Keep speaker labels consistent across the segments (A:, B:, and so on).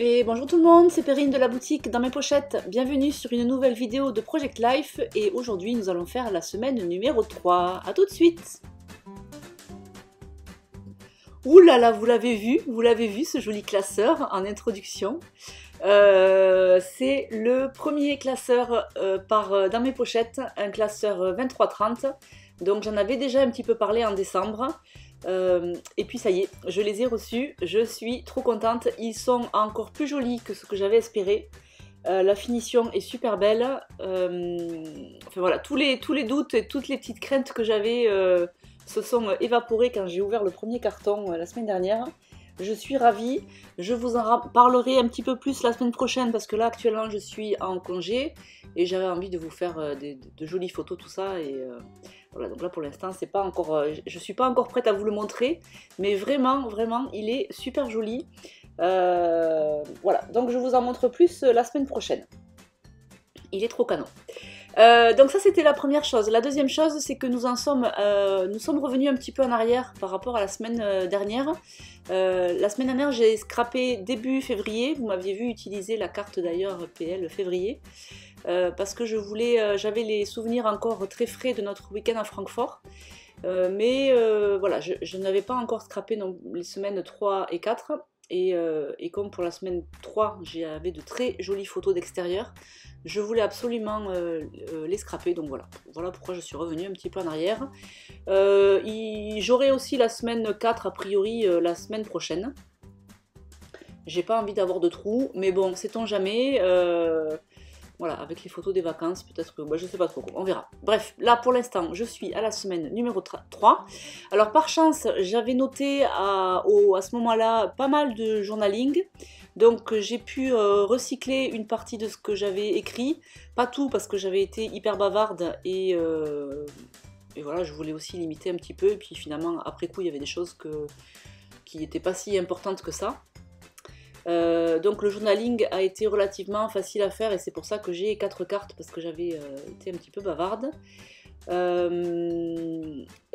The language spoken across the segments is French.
A: Et bonjour tout le monde, c'est Perrine de la boutique Dans mes pochettes. Bienvenue sur une nouvelle vidéo de Project Life et aujourd'hui nous allons faire la semaine numéro 3. A tout de suite. Ouh là là, vous l'avez vu ce joli classeur en introduction. C'est le premier classeur dans mes pochettes, un classeur 2330. Donc j'en avais déjà un petit peu parlé en décembre. Et puis ça y est, je les ai reçus, je suis trop contente, ils sont encore plus jolis que ce que j'avais espéré. La finition est super belle, enfin voilà, tous les doutes et toutes les petites craintes que j'avais se sont évaporées quand j'ai ouvert le premier carton la semaine dernière. Je suis ravie, je vous en parlerai un petit peu plus la semaine prochaine parce que là actuellement je suis en congé et j'avais envie de vous faire de jolies photos, tout ça. Et voilà, donc là pour l'instant c'est pas encore, je suis pas encore prête à vous le montrer, mais vraiment il est super joli. Voilà, donc je vous en montre plus la semaine prochaine. Il est trop canon. Donc ça c'était la première chose. La deuxième chose c'est que nous sommes revenus un petit peu en arrière par rapport à la semaine dernière. La semaine dernière j'ai scrappé début février, vous m'aviez vu utiliser la carte d'ailleurs PL février, parce que j'avais les souvenirs encore très frais de notre week-end à Francfort. Mais voilà, je n'avais pas encore scrappé les semaines 3 et 4. Et comme pour la semaine 3, j'avais de très jolies photos d'extérieur, je voulais absolument les scraper, donc voilà pourquoi je suis revenue un petit peu en arrière. J'aurai aussi la semaine 4 a priori la semaine prochaine. J'ai pas envie d'avoir de trous, mais bon, sait-on jamais. Voilà, avec les photos des vacances, peut-être que, je sais pas trop, on verra. Bref, là pour l'instant, je suis à la semaine numéro 3. Alors par chance, j'avais noté à ce moment-là pas mal de journaling. Donc j'ai pu recycler une partie de ce que j'avais écrit. Pas tout parce que j'avais été hyper bavarde et voilà, je voulais aussi limiter un petit peu. Et puis finalement, après coup, il y avait des choses qui n'étaient pas si importantes que ça. Donc le journaling a été relativement facile à faire et c'est pour ça que j'ai 4 cartes parce que j'avais été un petit peu bavarde.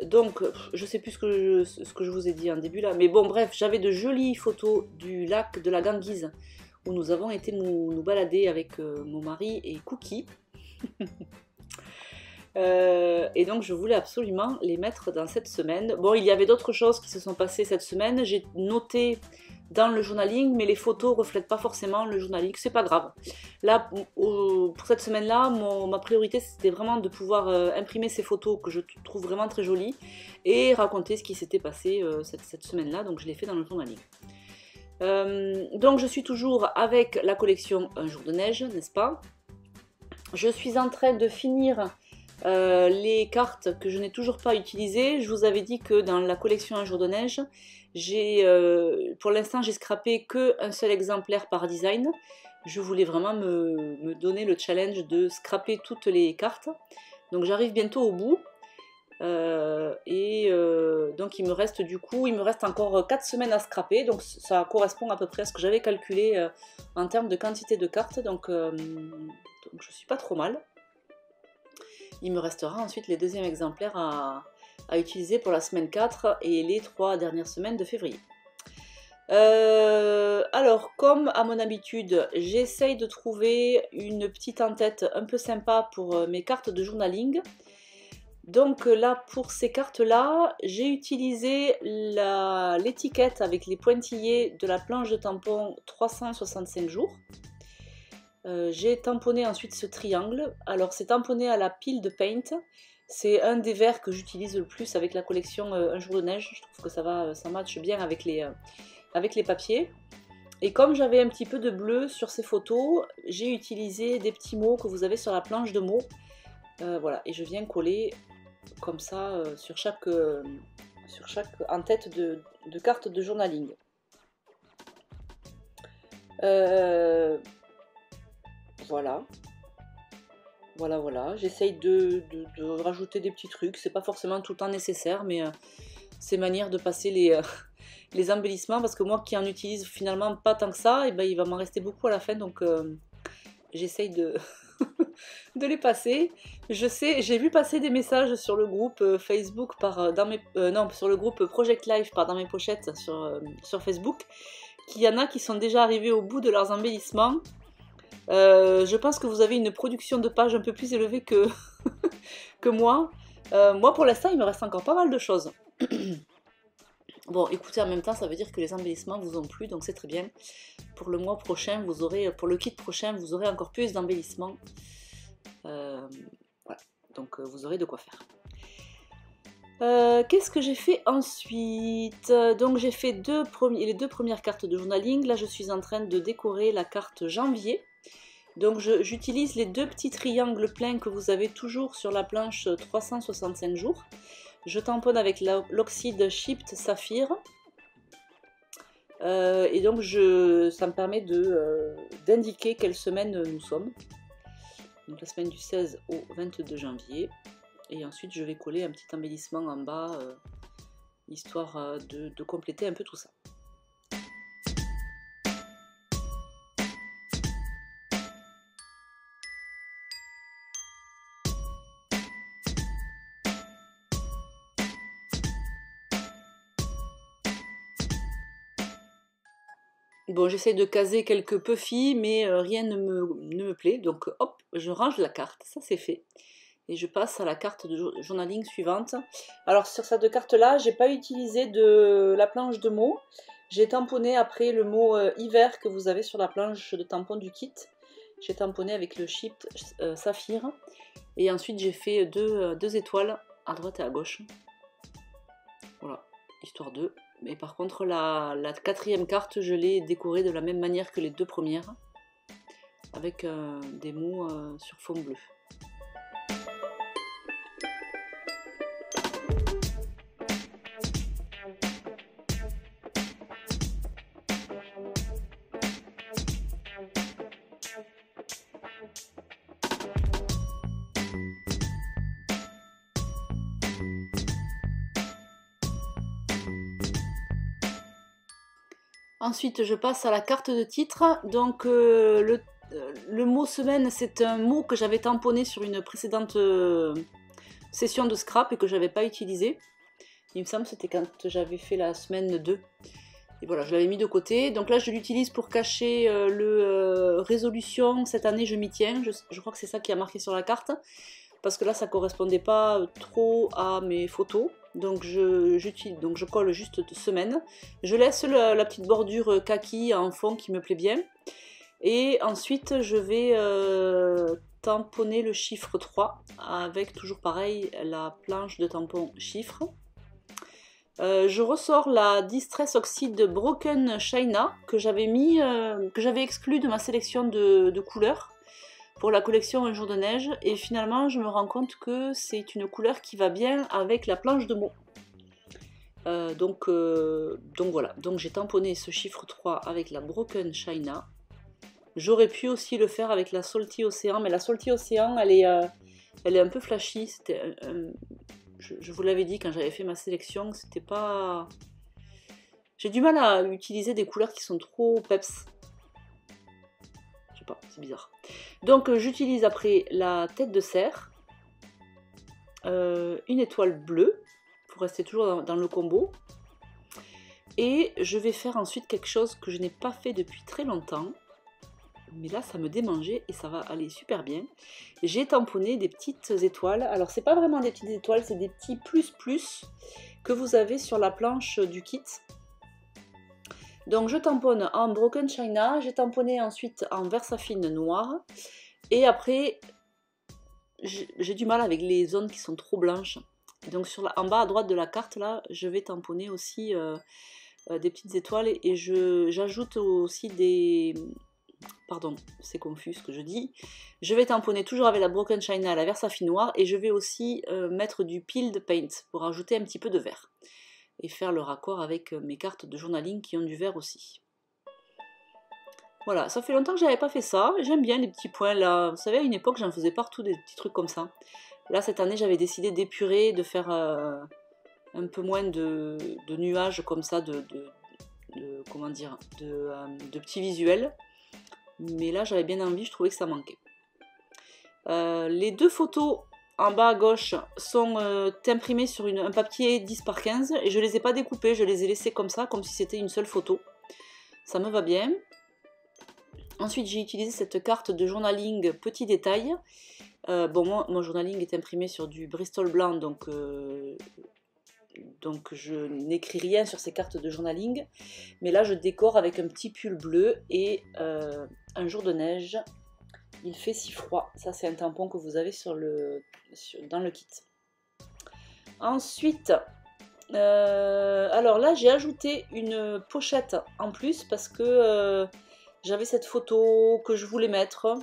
A: Donc je sais plus ce que je vous ai dit en début là, mais bon bref, j'avais de jolies photos du lac de la Ganguise où nous avons été nous balader avec mon mari et Cookie. Et donc je voulais absolument les mettre dans cette semaine. Bon, il y avait d'autres choses qui se sont passées cette semaine, j'ai noté dans le journaling, mais les photos reflètent pas forcément le journaling, c'est pas grave. Là, pour cette semaine-là, ma priorité c'était vraiment de pouvoir imprimer ces photos que je trouve vraiment très jolies et raconter ce qui s'était passé cette semaine-là, donc je l'ai fait dans le journaling. Donc je suis toujours avec la collection Un jour de neige, n'est-ce pas? Je suis en train de finir les cartes que je n'ai toujours pas utilisées. Je vous avais dit que dans la collection Un jour de neige, pour l'instant j'ai scrappé qu'un seul exemplaire par design. Je voulais vraiment me donner le challenge de scraper toutes les cartes. Donc j'arrive bientôt au bout. Donc il me reste encore 4 semaines à scraper. Donc ça correspond à peu près à ce que j'avais calculé en termes de quantité de cartes. Donc je suis pas trop mal. Il me restera ensuite les deuxièmes exemplaires à utiliser pour la semaine 4 et les 3 dernières semaines de février. Alors, comme à mon habitude, j'essaye de trouver une petite en-tête un peu sympa pour mes cartes de journaling. Donc là, pour ces cartes-là, j'ai utilisé l'étiquette avec les pointillés de la planche de tampon 365 jours. J'ai tamponné ensuite ce triangle. Alors c'est tamponné à la pile de paint. C'est un des verres que j'utilise le plus avec la collection Un jour de neige. Je trouve que ça matche bien avec les papiers. Et comme j'avais un petit peu de bleu sur ces photos, j'ai utilisé des petits mots que vous avez sur la planche de mots. Voilà, et je viens coller comme ça sur chaque en-tête de carte de journaling. Voilà, j'essaye de rajouter des petits trucs, c'est pas forcément tout le temps nécessaire, mais c'est manière de passer les embellissements, parce que moi qui en utilise finalement pas tant que ça, et ben, il va m'en rester beaucoup à la fin, donc j'essaye de les passer. Je sais, j'ai vu passer des messages sur le groupe Facebook sur le groupe Project Life Dans mes pochettes sur Facebook, qu'il y en a qui sont déjà arrivés au bout de leurs embellissements. Je pense que vous avez une production de pages un peu plus élevée que, que moi. Moi, pour l'instant, il me reste encore pas mal de choses. Bon, écoutez, en même temps, ça veut dire que les embellissements vous ont plu, donc c'est très bien. Pour le mois prochain, vous aurez, pour le kit prochain, vous aurez encore plus d'embellissements. Voilà, donc vous aurez de quoi faire. Qu'est-ce que j'ai fait ensuite? Donc j'ai fait les deux premières cartes de journaling. Là, je suis en train de décorer la carte janvier. Donc j'utilise les deux petits triangles pleins que vous avez toujours sur la planche 365 jours. Je tamponne avec l'oxyde Chipped Saphir. Et donc ça me permet d'indiquer quelle semaine nous sommes. Donc la semaine du 16 au 22 janvier. Et ensuite je vais coller un petit embellissement en bas, histoire de compléter un peu tout ça. Bon, j'essaie de caser quelques puffy, mais rien ne me plaît. Donc hop, je range la carte, ça c'est fait. Et je passe à la carte de journaling suivante. Alors sur cette carte-là, j'ai pas utilisé de la planche de mots. J'ai tamponné après le mot hiver que vous avez sur la planche de tampon du kit. J'ai tamponné avec le Chipped Saphir. Et ensuite j'ai fait deux étoiles à droite et à gauche. Voilà, histoire de... Mais par contre, la quatrième carte, je l'ai décorée de la même manière que les deux premières, avec des mots sur fond bleu. Ensuite, je passe à la carte de titre. Donc, le mot semaine, c'est un mot que j'avais tamponné sur une précédente session de scrap et que je n'avais pas utilisé. Il me semble que c'était quand j'avais fait la semaine 2. Et voilà, je l'avais mis de côté. Donc là, je l'utilise pour cacher le résolution. Cette année, je m'y tiens. Je crois que c'est ça qui a marqué sur la carte. Parce que là, ça ne correspondait pas trop à mes photos. Donc je colle juste semaine. Je laisse la petite bordure kaki en fond qui me plaît bien. Et ensuite, je vais tamponner le chiffre 3 avec toujours pareil la planche de tampon chiffre. Je ressors la Distress Oxide Broken China que j'avais exclu de ma sélection de couleurs pour la collection Un jour de neige, et finalement je me rends compte que c'est une couleur qui va bien avec la planche de mots. Donc voilà, donc j'ai tamponné ce chiffre 3 avec la Broken China. J'aurais pu aussi le faire avec la Salty Ocean, mais la Salty Ocean elle est un peu flashy. Je vous l'avais dit quand j'avais fait ma sélection, c'était pas... J'ai du mal à utiliser des couleurs qui sont trop peps. Je sais pas, c'est bizarre. Donc j'utilise après la tête de cerf, une étoile bleue, pour rester toujours dans le combo. Et je vais faire ensuite quelque chose que je n'ai pas fait depuis très longtemps. Mais là ça me démangeait et ça va aller super bien. J'ai tamponné des petites étoiles. Alors c'est pas vraiment des petites étoiles, c'est des petits plus que vous avez sur la planche du kit. Donc je tamponne en Broken China, j'ai tamponné ensuite en Versafine noir. Et après, j'ai du mal avec les zones qui sont trop blanches. Donc en bas à droite de la carte là, je vais tamponner aussi des petites étoiles. Et j'ajoute aussi des... Pardon, c'est confus ce que je dis. Je vais tamponner toujours avec la Broken China à la Versafine noire. Et je vais aussi mettre du Peeled Paint pour ajouter un petit peu de vert. Et faire le raccord avec mes cartes de journaling qui ont du vert aussi. Voilà, ça fait longtemps que j'avais pas fait ça. J'aime bien les petits points là. Vous savez, à une époque, j'en faisais partout des petits trucs comme ça. Là, cette année, j'avais décidé d'épurer, de faire un peu moins de nuages comme ça, comment dire, de petits visuels. Mais là, j'avais bien envie, je trouvais que ça manquait. Les deux photos en bas à gauche sont imprimées sur un papier 10 par 15 et je les ai pas découpées, je les ai laissées comme ça, comme si c'était une seule photo. ça me va bien. Ensuite, j'ai utilisé cette carte de journaling petit détail. Bon, moi, mon journaling est imprimé sur du Bristol blanc, donc je n'écris rien sur ces cartes de journaling. Mais là, je décore avec un petit pull bleu et un jour de neige. Il fait si froid. Ça, c'est un tampon que vous avez dans le kit. Ensuite, alors là, j'ai ajouté une pochette en plus parce que j'avais cette photo que je voulais mettre.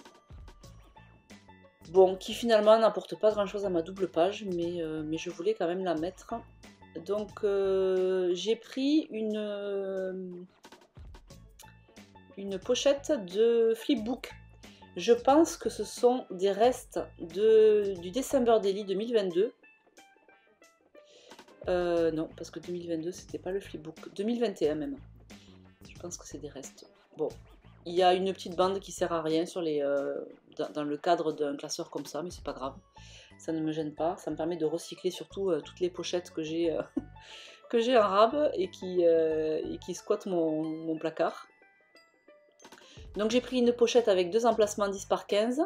A: Bon, qui finalement n'apporte pas grand chose à ma double page, mais je voulais quand même la mettre. Donc j'ai pris une pochette de flipbook. Je pense que ce sont des restes du December Daily 2022. Non, parce que 2022 c'était pas le flipbook, 2021 même. Je pense que c'est des restes. Bon, il y a une petite bande qui sert à rien dans le cadre d'un classeur comme ça, mais c'est pas grave. Ça ne me gêne pas, ça me permet de recycler surtout toutes les pochettes que j'ai en rab et qui squattent mon placard. Donc j'ai pris une pochette avec 2 emplacements 10 par 15.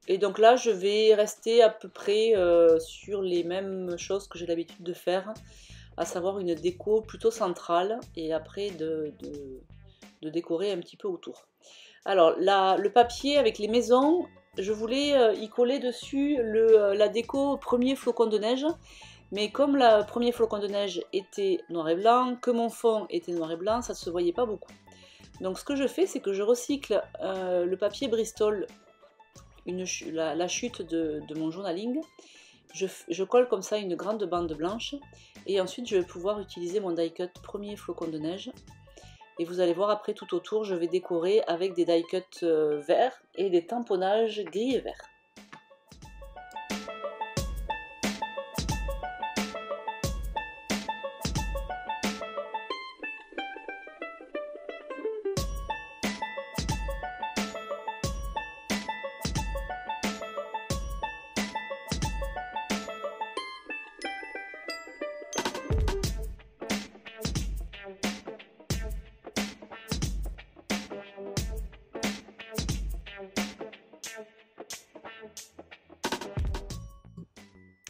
A: Et donc là je vais rester à peu près sur les mêmes choses que j'ai l'habitude de faire, à savoir une déco plutôt centrale et après de décorer un petit peu autour. Alors le papier avec les maisons, je voulais y coller dessus la déco premier flocon de neige, mais comme le premier flocon de neige était noir et blanc, que mon fond était noir et blanc, ça ne se voyait pas beaucoup. Donc ce que je fais, c'est que je recycle le papier Bristol, la chute de mon journaling. Je colle comme ça une grande bande blanche et ensuite je vais pouvoir utiliser mon die cut premier flocon de neige. Et vous allez voir après tout autour, je vais décorer avec des die cut verts et des tamponnages gris et vert.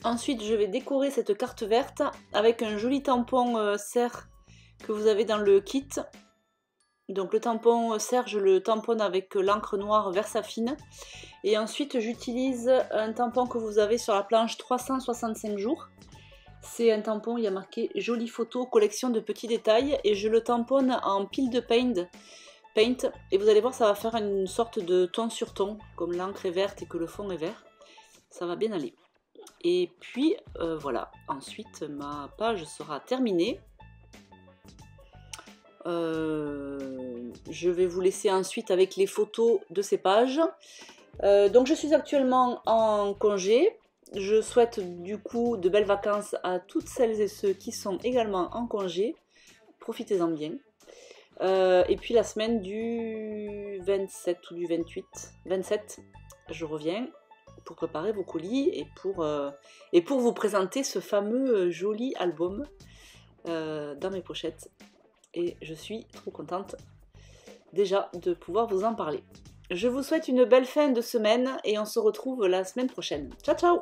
A: Ensuite, je vais décorer cette carte verte avec un joli tampon serre que vous avez dans le kit. Donc le tampon serre, je le tamponne avec l'encre noire Versafine. Et ensuite, j'utilise un tampon que vous avez sur la planche 365 jours. C'est un tampon, il y a marqué jolie photo, collection de petits détails. Et je le tamponne en pile de paint. Et vous allez voir, ça va faire une sorte de ton sur ton, comme l'encre est verte et que le fond est vert. Ça va bien aller. Et puis voilà, ensuite ma page sera terminée. Je vais vous laisser ensuite avec les photos de ces pages. Donc je suis actuellement en congé. Je souhaite du coup de belles vacances à toutes celles et ceux qui sont également en congé. Profitez-en bien. Et puis la semaine du 27 ou du 27, je reviens pour préparer vos colis et pour vous présenter ce fameux joli album dans mes pochettes. Et je suis trop contente déjà de pouvoir vous en parler. Je vous souhaite une belle fin de semaine et on se retrouve la semaine prochaine. Ciao ciao!